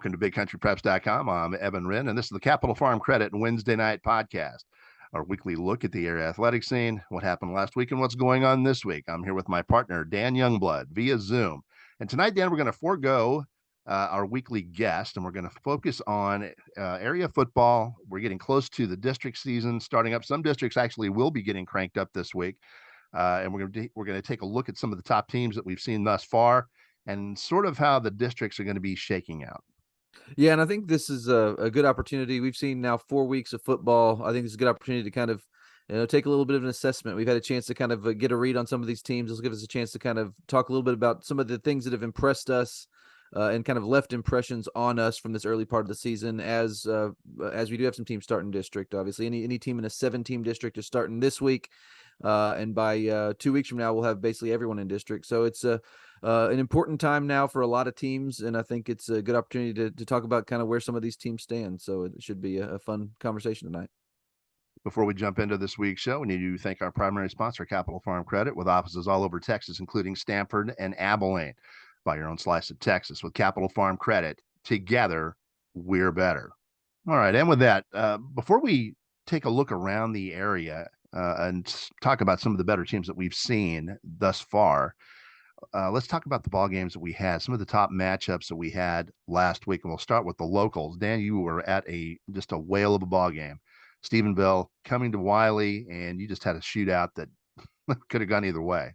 Welcome to BigCountryPreps.com. I'm Evan Wren, and this is the Capital Farm Credit Wednesday night podcast, our weekly look at the area athletic scene, what happened last week, and what's going on this week. I'm here with my partner, Dan Youngblood, via Zoom. And tonight, Dan, we're going to forego our weekly guest, and we're going to focus on area football. We're getting close to the district season starting up. Some districts actually will be getting cranked up this week, and we're going to take a look at some of the top teams that we've seen thus far, and sort of how the districts are going to be shaking out. Yeah, and I think this is a good opportunity. We've seen now 4 weeks of football. I think it's a good opportunity to kind of, take a little bit of an assessment. We've had a chance to kind of get a read on some of these teams. This will give us a chance to kind of talk a little bit about some of the things that have impressed us and kind of left impressions on us from this early part of the season. As we do have some teams starting district, obviously, any team in a 7-team district is starting this week. And by 2 weeks from now, we'll have basically everyone in district. So it's an important time now for a lot of teams, and I think it's a good opportunity to talk about kind of where some of these teams stand. So it should be a fun conversation tonight. Before we jump into this week's show, we need to thank our primary sponsor, Capital Farm Credit, with offices all over Texas, including Stanford and Albany. Buy your own slice of Texas with Capital Farm Credit. Together, we're better. All right, and with that, before we take a look around the area and talk about some of the better teams that we've seen thus far, let's talk about the ball games that we had, some of the top matchups that we had last week, and we'll start with the locals. Dan, you were at just a whale of a ball game. Stephenville coming to Wylie, and you just had a shootout that could have gone either way.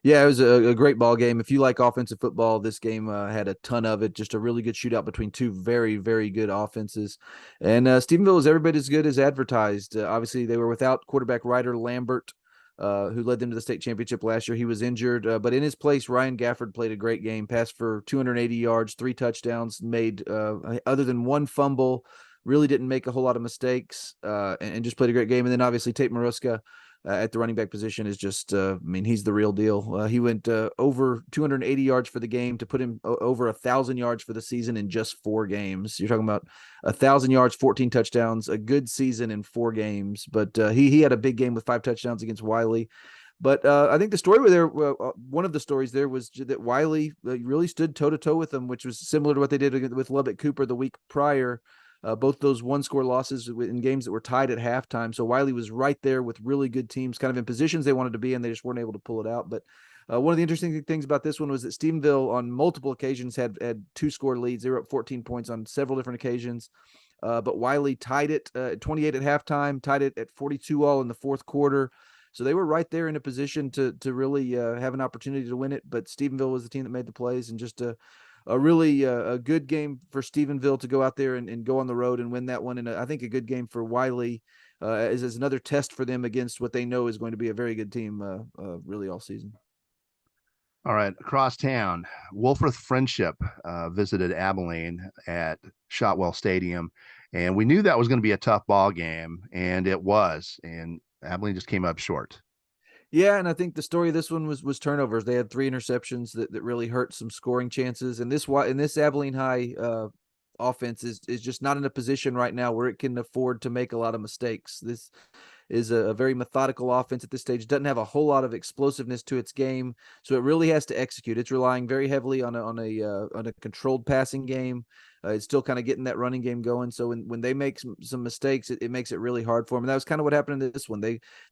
Yeah, it was a great ball game. If you like offensive football, this game had a ton of it. Just a really good shootout between two very, very good offenses. And Stephenville was every bit as good as advertised. Obviously, they were without quarterback Ryder Lambert, who led them to the state championship last year. He was injured, but in his place, Ryan Gafford played a great game, passed for 280 yards, 3 touchdowns, made other than one fumble, really didn't make a whole lot of mistakes, and just played a great game. And then obviously Tate Maruska at the running back position is just, he's the real deal. He went over 280 yards for the game to put him over 1,000 yards for the season in just 4 games. You're talking about 1,000 yards, 14 touchdowns, a good season in 4 games. But he had a big game with 5 touchdowns against Wylie. But I think the story there, one of the stories there was that Wylie really stood toe-to-toe with them, which was similar to what they did with Lubbock Cooper the week prior. Both those 1-score losses in games that were tied at halftime. So Wylie was right there with really good teams, kind of in positions they wanted to be in. They just weren't able to pull it out. But one of the interesting things about this one was that Stephenville on multiple occasions had 2-score leads. They were up 14 points on several different occasions. But Wylie tied it at 28 at halftime, tied it at 42 all in the fourth quarter. So they were right there in a position to really have an opportunity to win it. But Stephenville was the team that made the plays, and just a really a good game for Stephenville to go out there and go on the road and win that one. And I think a good game for Wylie is another test for them against what they know is going to be a very good team really all season. All right, across town, Wolfforth Friendship visited Abilene at Shotwell Stadium, and we knew that was going to be a tough ball game, and it was, and Abilene just came up short. Yeah, and I think the story of this one was turnovers. They had 3 interceptions that really hurt some scoring chances. And this Abilene High offense is just not in a position right now where it can afford to make a lot of mistakes. This is a very methodical offense at this stage. It doesn't have a whole lot of explosiveness to its game, so it really has to execute. It's relying very heavily on a controlled passing game. It's still kind of getting that running game going. So when they make some mistakes, it makes it really hard for them. And that was kind of what happened in this one.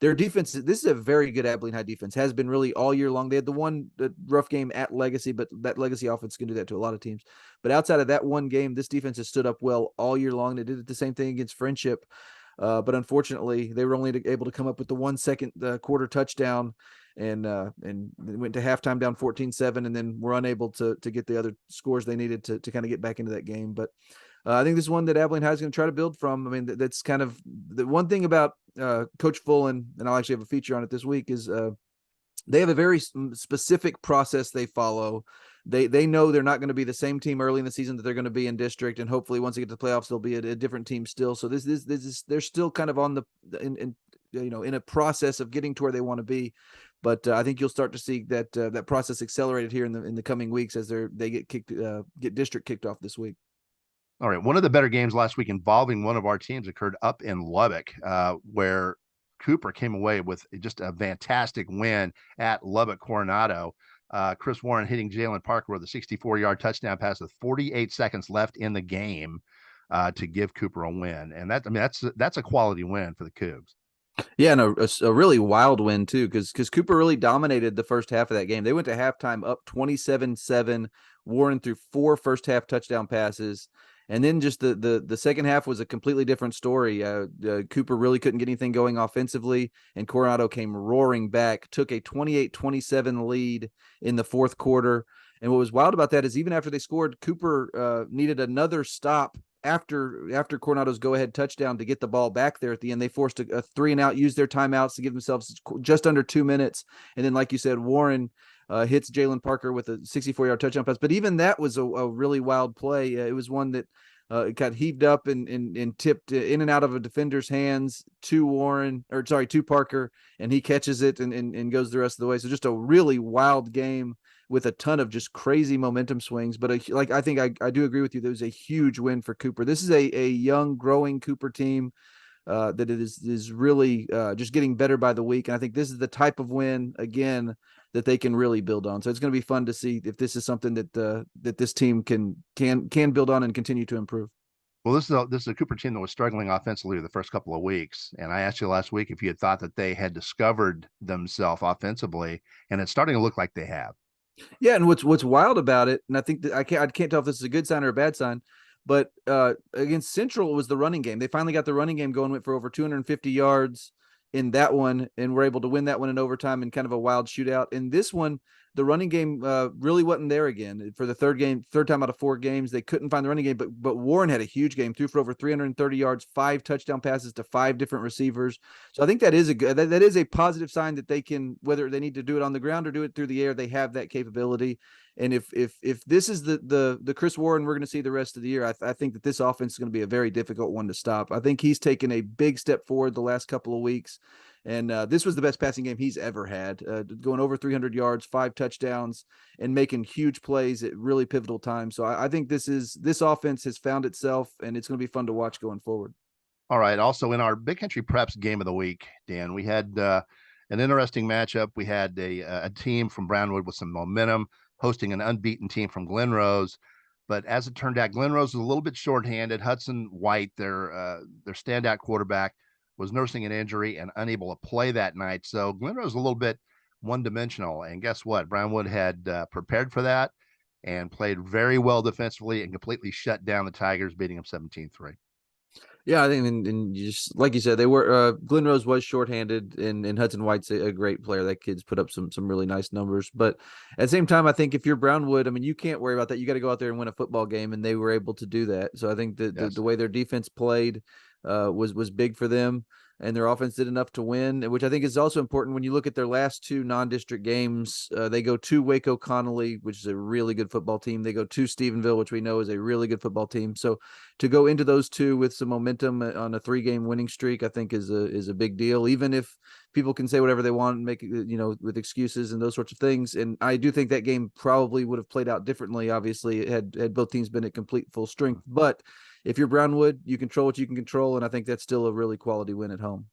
Their defense, this is a very good Abilene High defense, has been really all year long. They had the rough game at Legacy, but that Legacy offense can do that to a lot of teams. But outside of that one game, this defense has stood up well all year long. They did the same thing against Friendship. But unfortunately, they were only able to come up with the 1 second quarter touchdown, and went to halftime down 14-7, and then were unable to get the other scores they needed to kind of get back into that game. But I think this is one that Abilene High is going to try to build from. I mean, that's kind of the one thing about Coach Fullen, and I'll actually have a feature on it this week, is they have a very specific process they follow. They know they're not going to be the same team early in the season that they're going to be in district, and hopefully once they get to the playoffs, they'll be a different team still. So this is they're still kind of on in a process of getting to where they want to be. But I think you'll start to see that process accelerated here in the coming weeks as they get district kicked off this week. All right, one of the better games last week involving one of our teams occurred up in Lubbock, where Cooper came away with just a fantastic win at Lubbock Coronado. Chris Warren hitting Jalen Parker with a 64-yard touchdown pass with 48 seconds left in the game to give Cooper a win. And that's a quality win for the Cougs. Yeah, and a really wild win too, because Cooper really dominated the first half of that game. They went to halftime up 27-7. Warren threw 4 first half touchdown passes, and then just the second half was a completely different story. Cooper really couldn't get anything going offensively, and Coronado came roaring back, took a 28-27 lead in the fourth quarter. And what was wild about that is even after they scored, Cooper needed another stop after Coronado's go-ahead touchdown to get the ball back there at the end. They forced a 3-and-out, used their timeouts to give themselves just under 2 minutes. And then, like you said, Warren hits Jalen Parker with a 64-yard touchdown pass. But even that was a really wild play. It was one that got heaved up and tipped in and out of a defender's hands to Parker, and he catches it and goes the rest of the way. So just a really wild game with a ton of just crazy momentum swings. But I think I do agree with you. There was a huge win for Cooper. This is a young, growing Cooper team that it is really just getting better by the week. And I think this is the type of win, again, that they can really build on. So it's going to be fun to see if this is something that this team can build on and continue to improve. Well, this is a Cooper team that was struggling offensively the first couple of weeks, and I asked you last week if you had thought that they had discovered themselves offensively, and it's starting to look like they have. Yeah, and what's wild about it, and I think that I can't tell if this is a good sign or a bad sign, but against Central was the running game. They finally got the running game going, went for over 250 yards in that one, and were able to win that one in overtime in kind of a wild shootout. In this one, the running game really wasn't there again for the third time out of 4 games. They couldn't find the running game, but Warren had a huge game, threw for over 330 yards, 5 touchdown passes to 5 different receivers. So I think that is that is a positive sign that they can, whether they need to do it on the ground or do it through the air, they have that capability. And if this is the Chris Warren we're going to see the rest of the year, I think that this offense is going to be a very difficult one to stop. I think he's taken a big step forward the last couple of weeks. And this was the best passing game he's ever had, going over 300 yards, 5 touchdowns, and making huge plays at really pivotal times. So I think this offense has found itself, and it's going to be fun to watch going forward. All right. Also, in our Big Country Preps game of the week, Dan, we had an interesting matchup. We had a team from Brownwood with some momentum hosting an unbeaten team from Glen Rose. But as it turned out, Glen Rose was a little bit shorthanded. Hudson White, their standout quarterback, was nursing an injury and unable to play that night. So Glen Rose was a little bit one-dimensional. And guess what? Brownwood had prepared for that and played very well defensively and completely shut down the Tigers, beating them 17-3. Yeah, I think, and just like you said, they were Glen Rose was shorthanded, and Hudson White's a great player. That kid's put up some really nice numbers. But at the same time, I think if you're Brownwood, I mean, you can't worry about that. You got to go out there and win a football game, and they were able to do that. So I think that the way their defense played was big for them, and their offense did enough to win, which I think is also important when you look at their last 2 non-district games. They go to Waco Connolly, which is a really good football team. They go to Stephenville, which we know is a really good football team. So to go into those 2 with some momentum on a 3-game winning streak, I think is a big deal, even if people can say whatever they want and make with excuses and those sorts of things. And I do think that game probably would have played out differently. Obviously, had both teams been at complete full strength, but if you're Brownwood, you control what you can control, and I think that's still a really quality win at home.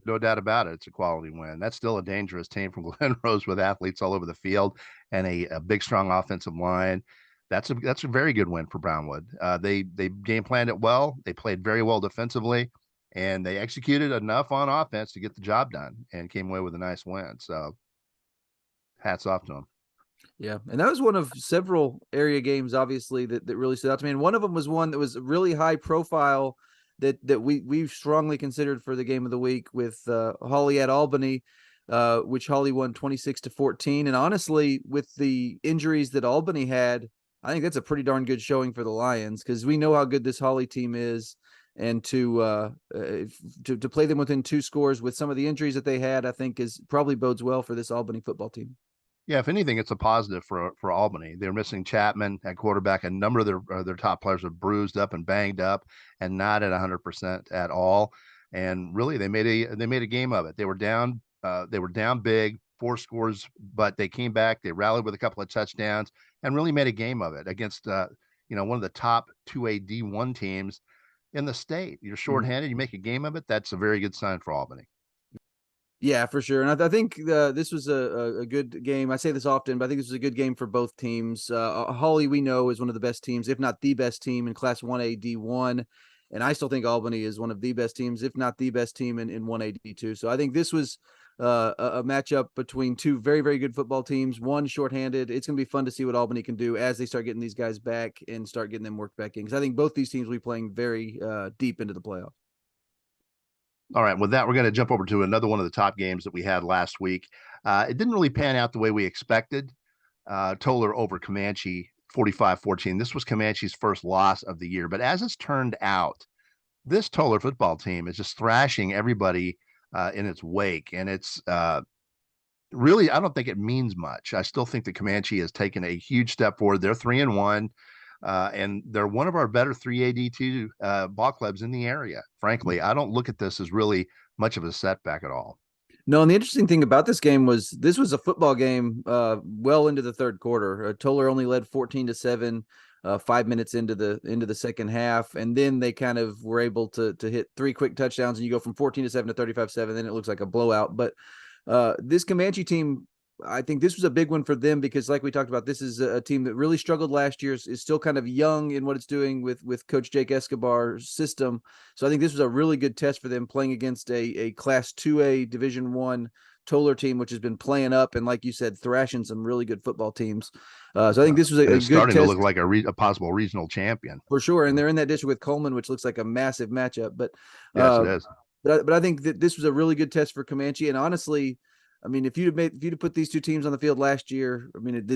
No doubt about it. It's a quality win. That's still a dangerous team from Glen Rose with athletes all over the field and a big, strong offensive line. That's a very good win for Brownwood. They game planned it well. They played very well defensively, and they executed enough on offense to get the job done and came away with a nice win. So hats off to them. Yeah, and that was one of several area games, obviously, that really stood out to me. And one of them was one that was really high profile that we strongly considered for the game of the week with Hawley at Albany, which Hawley won 26-14. And honestly, with the injuries that Albany had, I think that's a pretty darn good showing for the Lions, because we know how good this Hawley team is. And to play them within 2 scores with some of the injuries that they had, I think is probably bodes well for this Albany football team. Yeah, if anything, it's a positive for Albany. They're missing Chapman at quarterback. A number of their top players are bruised up and banged up and not at 100% at all. And really, they made a game of it. They were down big, 4 scores, but they came back. They rallied with a couple of touchdowns and really made a game of it against one of the top 2A D1 teams in the state. You're shorthanded, you make a game of it. That's a very good sign for Albany. Yeah, for sure. And I think this was a good game. I say this often, but I think this was a good game for both teams. Hawley, we know, is one of the best teams, if not the best team in Class 1A D1. And I still think Albany is one of the best teams, if not the best team in 1A D2. So I think this was a matchup between two very, very good football teams, one shorthanded. It's going to be fun to see what Albany can do as they start getting these guys back and start getting them worked back in. Because I think both these teams will be playing very deep into the playoffs. All right, with that, we're going to jump over to another one of the top games that we had last week. It didn't really pan out the way we expected. Toler over Comanche, 45-14. This was Comanche's first loss of the year. But as it's turned out, this Toler football team is just thrashing everybody in its wake. And it's really, I don't think it means much. I still think that Comanche has taken a huge step forward. They're 3-1. And they're one of our better 3AD2 ball clubs in the area. Frankly, I don't look at this as really much of a setback at all. No, and the interesting thing about this game was this was a football game well into the third quarter. Toler only led 14-7 5 minutes into the second half, and then they kind of were able to hit three quick touchdowns, and you go from 14-7 to 35-7. Then it looks like a blowout. But this Comanche team, I think this was a big one for them because, like we talked about, this is a team that really struggled last year, is still kind of young in what it's doing with Coach Jake Escobar's system. So I think this was a really good test for them playing against a Class 2A Division I Toler team, which has been playing up and, like you said, thrashing some really good football teams. So I think this was a good starting test. To look like a possible regional champion. For sure. And they're in that district with Coleman, which looks like a massive matchup. But yes, it is. But I think that this was a really good test for Comanche. And honestly, I mean, if you'd put these two teams on the field last year, I mean,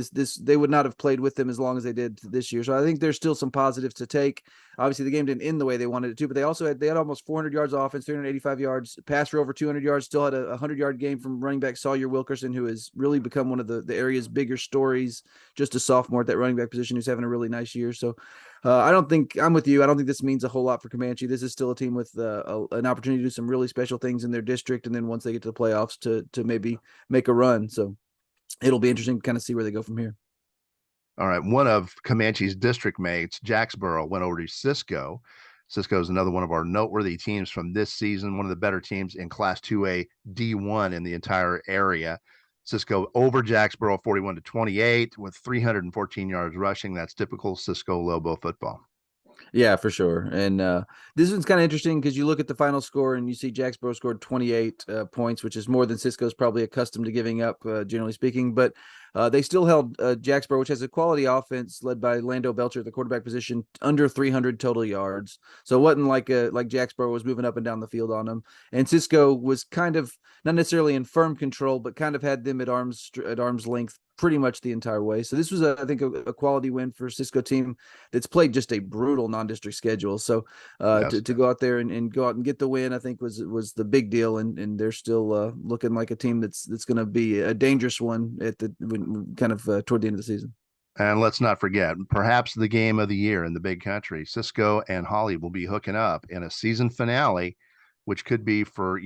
they would not have played with them as long as they did this year. So I think there's still some positives to take. Obviously, the game didn't end the way they wanted it to, but they had almost 400 yards offense, 385 yards, pass for over 200 yards. Still had a 100-yard game from running back Sawyer Wilkerson, who has really become one of the area's bigger stories. Just a sophomore at that running back position, who's having a really nice year. So I don't think I'm with you. I don't think this means a whole lot for Comanche. This is still a team with an opportunity to do some really special things in their district, and then once they get to the playoffs, to maybe make a run. So it'll be interesting to kind of see where they go from here. All right. One of Comanche's district mates, Jacksboro, went over to Cisco. Cisco is another one of our noteworthy teams from this season, one of the better teams in Class 2A D1 in the entire area. Cisco over Jacksboro 41-28 with 314 yards rushing. That's typical Cisco Lobo football. Yeah, for sure. And this one's kind of interesting because you look at the final score and you see Jacksboro scored 28 points, which is more than Cisco's probably accustomed to giving up, generally speaking. But they still held Jacksboro, which has a quality offense led by Lando Belcher at the quarterback position, under 300 total yards. So it wasn't like Jacksboro was moving up and down the field on them. And Cisco was kind of not necessarily in firm control, but kind of had them at arm's length pretty much the entire way. So this was, I think, a quality win for Cisco team that's played just a brutal non-district schedule. So yes, to go out there and go out and get the win, I think was the big deal. And they're still looking like a team that's going to be a dangerous one at the kind of toward the end of the season. And let's not forget, perhaps the game of the year in the big country, Cisco and Hawley will be hooking up in a season finale, which could be for,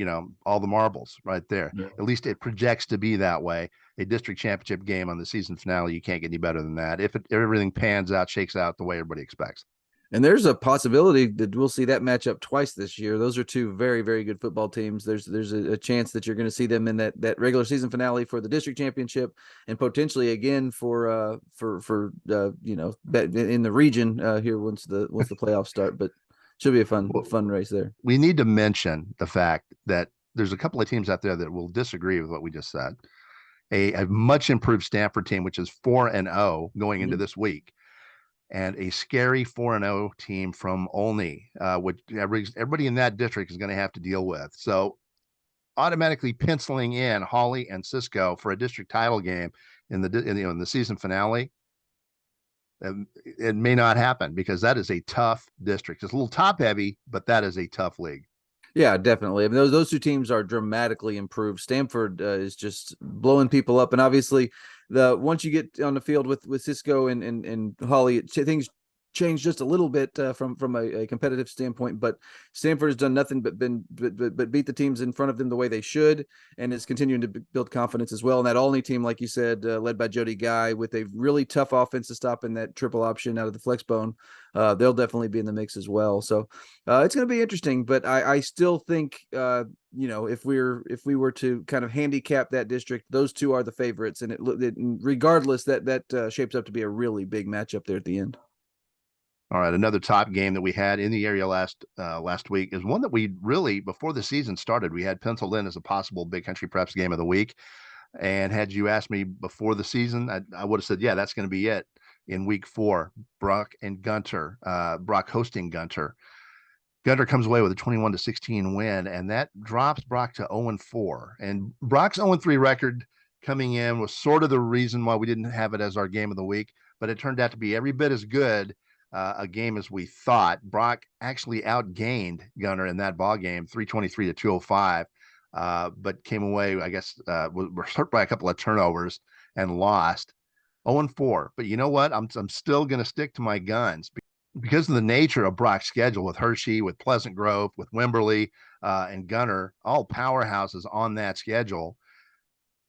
all the marbles right there. Yeah. At least it projects to be that way. A district championship game on the season finale, you can't get any better than that. If everything pans out, shakes out the way everybody expects. And there's a possibility that we'll see that matchup twice this year. Those are two very, very good football teams. There's a chance that you're going to see them in that regular season finale for the district championship, and potentially again for in the region here once the playoffs start. But should be a fun race there. We need to mention the fact that there's a couple of teams out there that will disagree with what we just said. A much improved Stanford team, which is 4-0 going into this week, and a scary 4-0 team from Olney, which everybody in that district is going to have to deal with. So automatically penciling in Hawley and Cisco for a district title game in the season finale, it may not happen because that is a tough district. It's a little top heavy, but that is a tough league. Yeah, definitely. I mean, those two teams are dramatically improved. Stanford is just blowing people up, and obviously, once you get on the field with Cisco and Hawley, things changed just a little bit from a competitive standpoint, but Stanford has done nothing but beat the teams in front of them the way they should, and is continuing to build confidence as well. And that Olney team, like you said, led by Jody Guy, with a really tough offense to stop in that triple option out of the flex bone, they'll definitely be in the mix as well. So it's going to be interesting, but I still think if we were to kind of handicap that district, those two are the favorites, and regardless, that shapes up to be a really big matchup there at the end. All right, another top game that we had in the area last week is one that we really, before the season started, we had penciled in as a possible Big Country Preps game of the week. And had you asked me before the season, I would have said, yeah, that's going to be it in week 4. Brock and Gunter, Brock hosting Gunter. Gunter comes away with a 21-16 win, and that drops Brock to 0-4. And Brock's 0-3 record coming in was sort of the reason why we didn't have it as our game of the week, but it turned out to be every bit as good a game as we thought. Brock actually outgained Gunter in that ball game, 323 to 205, but came away, I guess, were hurt by a couple of turnovers and lost 0-4. But you know what? I'm still going to stick to my guns because of the nature of Brock's schedule with Hershey, with Pleasant Grove, with Wimberley, and Gunter, all powerhouses on that schedule.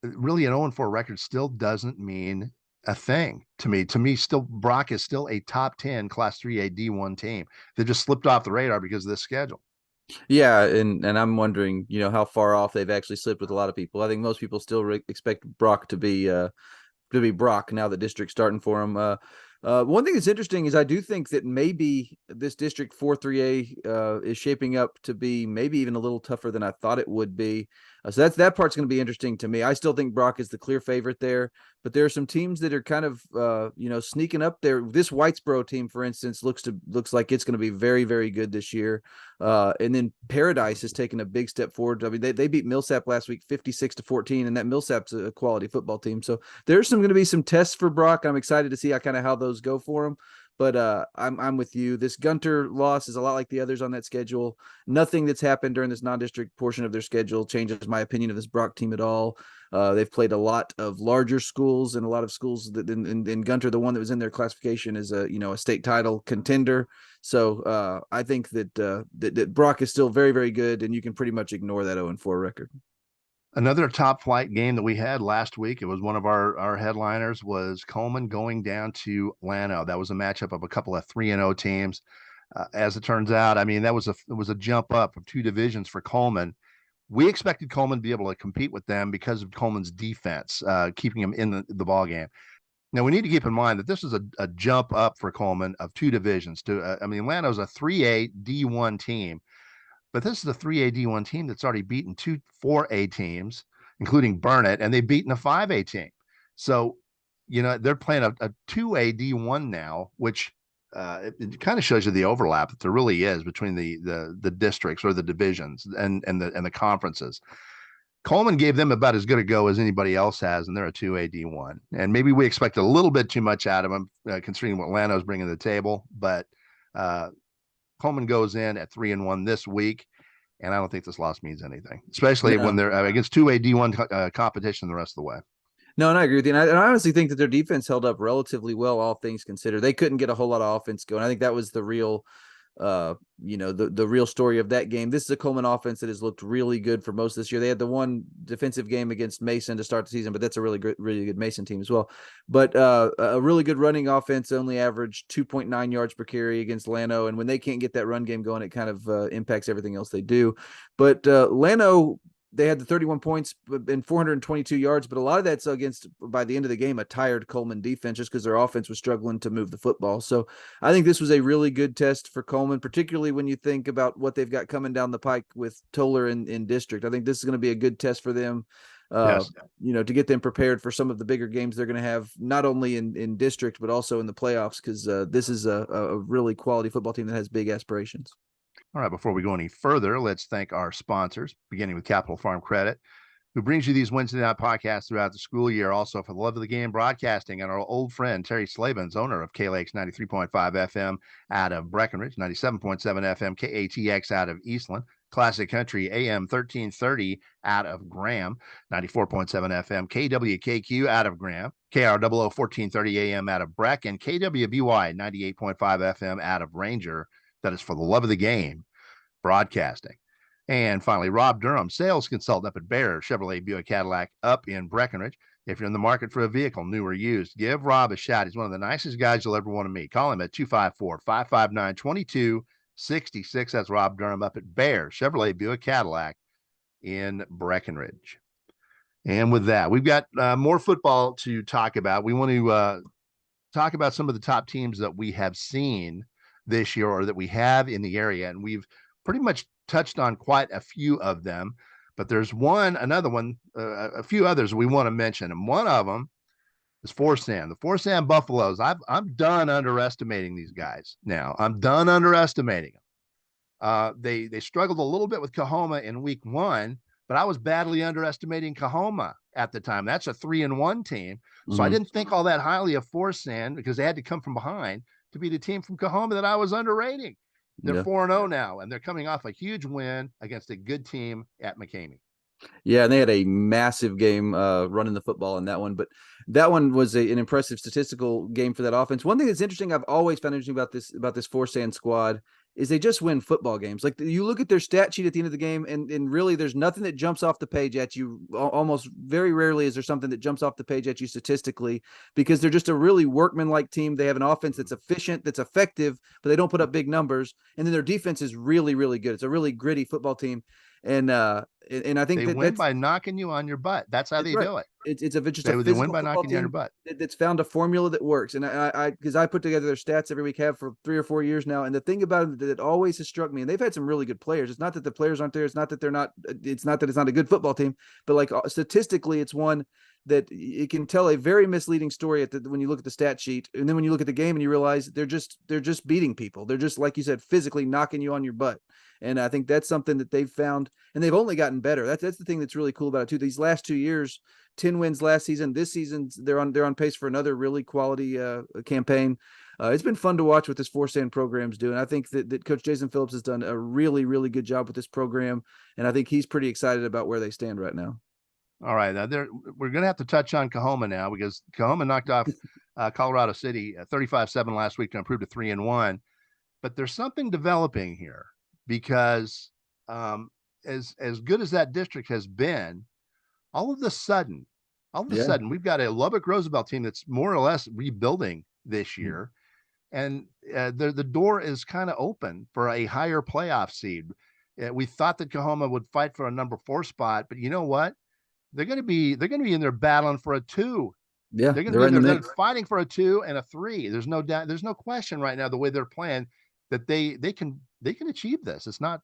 Really, an 0-4 record still doesn't mean a thing to me. To me, still Brock is still a top 10 Class 3A D1 team. They just slipped off the radar because of this schedule. Yeah, and I'm wondering, how far off they've actually slipped with a lot of people. I think most people still expect Brock to be Brock now that district's starting for him. One thing that's interesting is I do think that maybe this District 4-3A is shaping up to be maybe even a little tougher than I thought it would be. So that part's going to be interesting to me. I still think Brock is the clear favorite there, but there are some teams that are kind of sneaking up there. This Whitesboro team, for instance, looks like it's going to be very, very good this year. And then Paradise has taken a big step forward. I mean, they beat Millsap last week 56-14, and that Millsap's a quality football team. So there's going to be some tests for Brock. I'm excited to see how those go for him. But I'm with you. This Gunter loss is a lot like the others on that schedule. Nothing that's happened during this non-district portion of their schedule changes my opinion of this Brock team at all. They've played a lot of larger schools, and a lot of schools that in Gunter, the one that was in their classification, is a state title contender. So I think that Brock is still very, very good, and you can pretty much ignore that 0-4 record. Another top flight game that we had last week, it was one of our headliners, was Coleman going down to Llano. That was a matchup of a couple of 3-0 teams. As it turns out, I mean, it was a jump up of 2 divisions for Coleman. We expected Coleman to be able to compete with them because of Coleman's defense, keeping him in the ball game. Now, we need to keep in mind that this is a jump up for Coleman of 2 divisions. Llano's a 3A D1 team, but this is a 3A D1 team that's already beaten 2 4A teams, including Burnett, and they've beaten a 5A team. So, they're playing a 2A D1 now, which it kind of shows you the overlap that there really is between the districts or the divisions and the conferences. Coleman gave them about as good a go as anybody else has, and they're a 2A D1. And maybe we expect a little bit too much out of them, considering what Llano's bringing to the table. But Coleman goes in at 3-1 this week, and I don't think this loss means anything, especially when they're against 2A D1 competition the rest of the way. No, and I agree with you. And I honestly think that their defense held up relatively well, all things considered. They couldn't get a whole lot of offense going. I think that was the real, the real story of that game. This is a Coleman offense that has looked really good for most of this year. They had the one defensive game against Mason to start the season, but that's a really good Mason team as well. But a really good running offense, only averaged 2.9 yards per carry against Llano. And when they can't get that run game going, it kind of impacts everything else they do. But Llano, they had the 31 points and 422 yards, but a lot of that's against, by the end of the game, a tired Coleman defense, just because their offense was struggling to move the football. So I think this was a really good test for Coleman, particularly when you think about what they've got coming down the pike with Toler in district. I think this is going to be a good test for them, Yes. To get them prepared for some of the bigger games they're going to have, not only in district, but also in the playoffs, because this is a really quality football team that has big aspirations. All right, before we go any further, let's thank our sponsors, beginning with Capital Farm Credit, who brings you these Wednesday night podcasts throughout the school year. Also, for the love of the game broadcasting, and our old friend, Terry Slavens, owner of KLAX 93.5 FM out of Breckenridge, 97.7 FM, KATX out of Eastland. Classic Country AM 1330 out of Graham, 94.7 FM, KWKQ out of Graham, KROO 1430 AM out of Breck, and KWBY 98.5 FM out of Ranger. That is for the love of the game broadcasting. And finally, Rob Durham, sales consultant up at Bear Chevrolet Buick Cadillac up in Breckenridge. If you're in the market for a vehicle, new or used, give Rob a shout. He's one of the nicest guys you'll ever want to meet. Call him at 254-559-2266. That's Rob Durham up at Bear Chevrolet Buick Cadillac in Breckenridge. And with that, we've got more football to talk about. We want to talk about some of the top teams that we have seen this year or that we have in the area. And we've pretty much touched on quite a few of them. But there's another one, a few others we want to mention. And one of them is Forsan. The Forsan Buffaloes. I'm done underestimating these guys now. I'm done underestimating them. They struggled a little bit with Coahoma in week 1, but I was badly underestimating Coahoma at the time. That's a 3-1 team. So I didn't think all that highly of Forsan because they had to come from behind to beat a team from Coahoma that I was underrating. They're 4-0 now, and they're coming off a huge win against a good team at McCamey. Yeah, and they had a massive game running the football in that one, but that one was an impressive statistical game for that offense. One thing that's interesting, I've always found interesting about this Forsan squad is they just win football games. Like you look at their stat sheet at the end of the game, and really there's nothing that jumps off the page at you. Almost very rarely is there something that jumps off the page at you statistically, because they're just a really workmanlike team. They have an offense that's efficient, that's effective, but they don't put up big numbers. And then their defense is really, really good. It's a really gritty football team. And I think they win by knocking you on your butt. That's how they do it. It's just they win by knocking you on your butt. That's found a formula that works. And because I put together their stats every week, have for 3 or 4 years now. And the thing about it that always has struck me, and they've had some really good players. It's not that the players aren't there. It's not that they're not. It's not that it's not a good football team. But like statistically, it's one that it can tell a very misleading story when you look at the stat sheet, and then when you look at the game and you realize they're just beating people. They're just, like you said, physically knocking you on your butt. And I think that's something that they've found, and they've only gotten better. That's the thing that's really cool about it too. These last 2 years, 10 wins last season. This season, they're on pace for another really quality campaign. It's been fun to watch what this Forsan program's doing. I think that Coach Jason Phillips has done a really, really good job with this program, and I think he's pretty excited about where they stand right now. All right, we're going to have to touch on Coahoma now, because Coahoma knocked off Colorado City 35-7 last week to improve to 3-1. But there's something developing here, because as good as that district has been, all of a sudden, we've got a Lubbock Roosevelt team that's more or less rebuilding this year, and the door is kind of open for a higher playoff seed. We thought that Coahoma would fight for a number 4 spot, but you know what? They're going to be in there battling for a 2. Yeah, they're fighting for a 2 and a 3. There's no doubt. There's no question right now, the way they're playing, that they can achieve this. It's not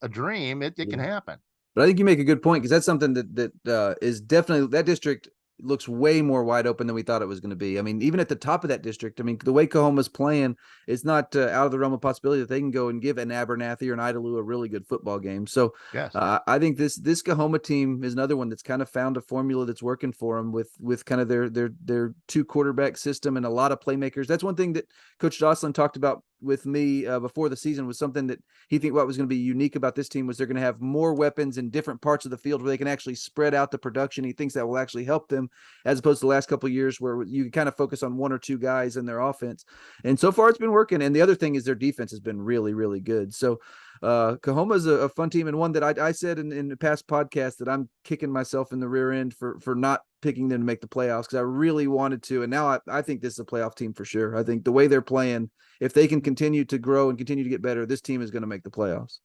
a dream. It can happen. But I think you make a good point, because that's something that is definitely, that district looks way more wide open than we thought it was going to be. I mean, even at the top of that district, I mean, the way Coahoma's playing, it's not out of the realm of possibility that they can go and give an Abernathy or an Idalou a really good football game. So yes. I think this Coahoma team is another one that's kind of found a formula that's working for them with kind of their 2 quarterback system and a lot of playmakers. That's one thing that Coach Jocelyn talked about with me before the season, was something that he think what was going to be unique about this team was they're going to have more weapons in different parts of the field where they can actually spread out the production. He thinks that will actually help them, as opposed to the last couple of years where you kind of focus on 1 or 2 guys in their offense. And so far it's been working. And the other thing is their defense has been really, really good. So Coahoma is a fun team, and one that I said in the past podcast that I'm kicking myself in the rear end for not picking them to make the playoffs, because I really wanted to. And now I think this is a playoff team for sure. I think the way they're playing, if they can continue to grow and continue to get better, this team is going to make the playoffs.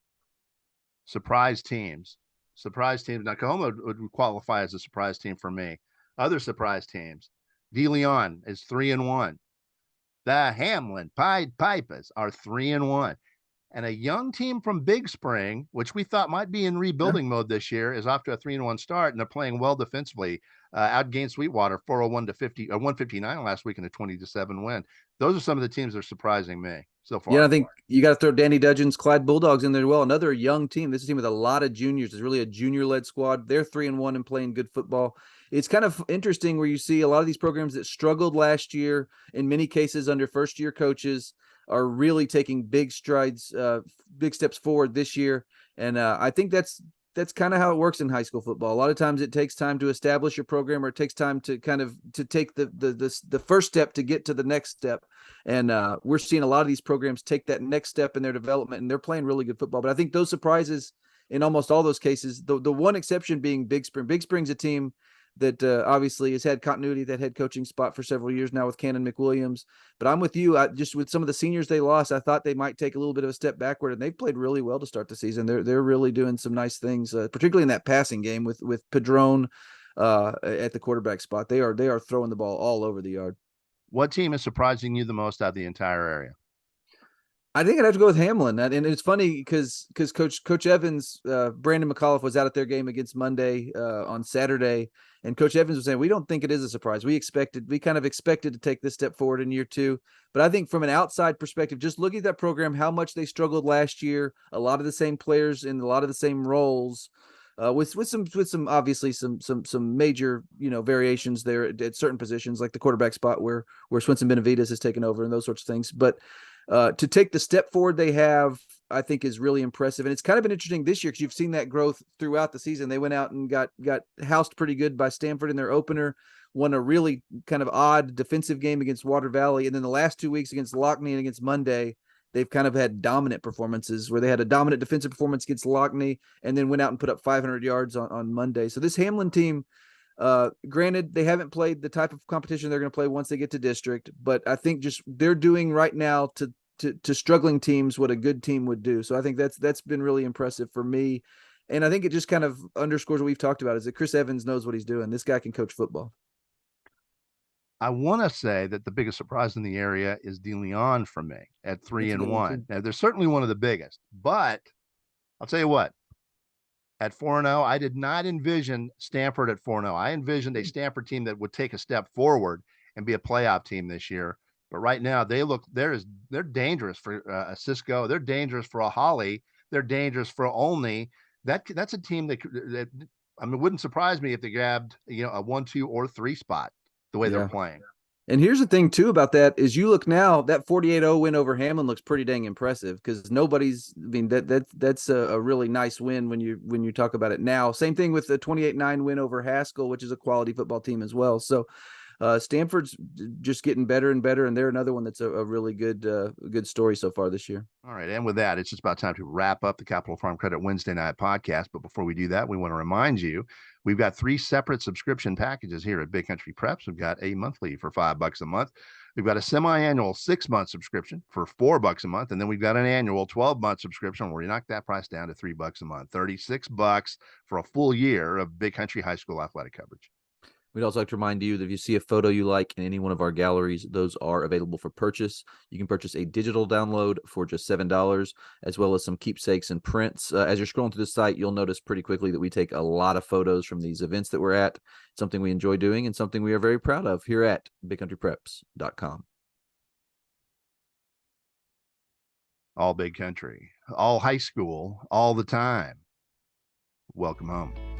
Surprise teams. Now, Coahoma would qualify as a surprise team for me. Other surprise teams. De Leon is 3-1. The Hamlin Pied Pipers are 3-1. And a young team from Big Spring, which we thought might be in rebuilding mode this year, is off to a 3-1 start, and they're playing well defensively. Outgained Sweetwater 159 last week in a 20-7 win. Those are some of the teams that are surprising me so far. Yeah, I think you got to throw Danny Dudgeon's Clyde Bulldogs in there as well. Another young team. This is a team with a lot of juniors. It's really a junior-led squad. They're 3-1 and playing good football. It's kind of interesting where you see a lot of these programs that struggled last year, in many cases under first-year coaches, are really taking big strides, big steps forward this year. And I think that's kind of how it works in high school football. A lot of times it takes time to establish your program, or it takes time to kind of to take the first step to get to the next step. And we're seeing a lot of these programs take that next step in their development, and they're playing really good football. But I think those surprises in almost all those cases, the one exception being Big Spring. Big Spring's a team that obviously has had continuity, that head coaching spot for several years now with Cannon McWilliams. But I'm with you. Just with some of the seniors they lost, I thought they might take a little bit of a step backward, and they've played really well to start the season. They're really doing some nice things, particularly in that passing game with Padron at the quarterback spot. They are throwing the ball all over the yard. What team is surprising you the most out of the entire area? I think I'd have to go with Hamlin. And it's funny because Coach Evans, Brandon McAuliffe was out at their game against Monday on Saturday, and Coach Evans was saying, we don't think it is a surprise. We kind of expected to take this step forward in year two. But I think from an outside perspective, just looking at that program, how much they struggled last year, a lot of the same players in a lot of the same roles, with some obviously some major variations there at certain positions, like the quarterback spot where Swinson Benavides has taken over and those sorts of things. But to take the step forward they have, I think, is really impressive. And it's kind of been interesting this year because you've seen that growth throughout the season. They went out and got housed pretty good by Stanford in their opener, won a really kind of odd defensive game against Water Valley. And then the last 2 weeks against Lockney and against Monday, they've kind of had dominant performances where they had a dominant defensive performance against Lockney and then went out and put up 500 yards on Monday. So this Hamlin team, granted, they haven't played the type of competition they're going to play once they get to district, but I think just they're doing right now to struggling teams what a good team would do. So I think that's been really impressive for me. And I think it just kind of underscores what we've talked about, is that Chris Evans knows what he's doing. This guy can coach football. I want to say that the biggest surprise in the area is DeLeon for me at That's a good one 3-1. too. Now, they're certainly one of the biggest, but I'll tell you what, at 4-0, I did not envision Stanford at 4-0. I envisioned a Stanford team that would take a step forward and be a playoff team this year. But right now, they're dangerous for a Cisco. They're dangerous for a Hawley. They're dangerous for Olney. That's a team that I mean, it wouldn't surprise me if they grabbed a 1, 2, or 3 spot the way they're Yeah. playing. And here's the thing too about that is you look now, that 48-0 win over Hamlin looks pretty dang impressive because nobody's, I mean, that's a really nice win when you talk about it now. Same thing with the 28-9 win over Haskell, which is a quality football team as well. So Stanford's just getting better and better, and they're another one that's a really good story so far this year. All right. And with that, it's just about time to wrap up the Capital Farm Credit Wednesday night podcast. But before we do that, we want to remind you we've got 3 separate subscription packages here at Big Country Preps. We've got a monthly for $5 a month. We've got a semi-annual 6-month subscription for $4 a month. And then we've got an annual 12-month subscription where we knock that price down to $3 a month, $36 for a full year of Big Country High School athletic coverage. We'd also like to remind you that if you see a photo you like in any one of our galleries, those are available for purchase. You can purchase a digital download for just $7, as well as some keepsakes and prints. As you're scrolling through the site, you'll notice pretty quickly that we take a lot of photos from these events that we're at. Something we enjoy doing and something we are very proud of here at BigCountryPreps.com. All Big Country, all high school, all the time. Welcome home.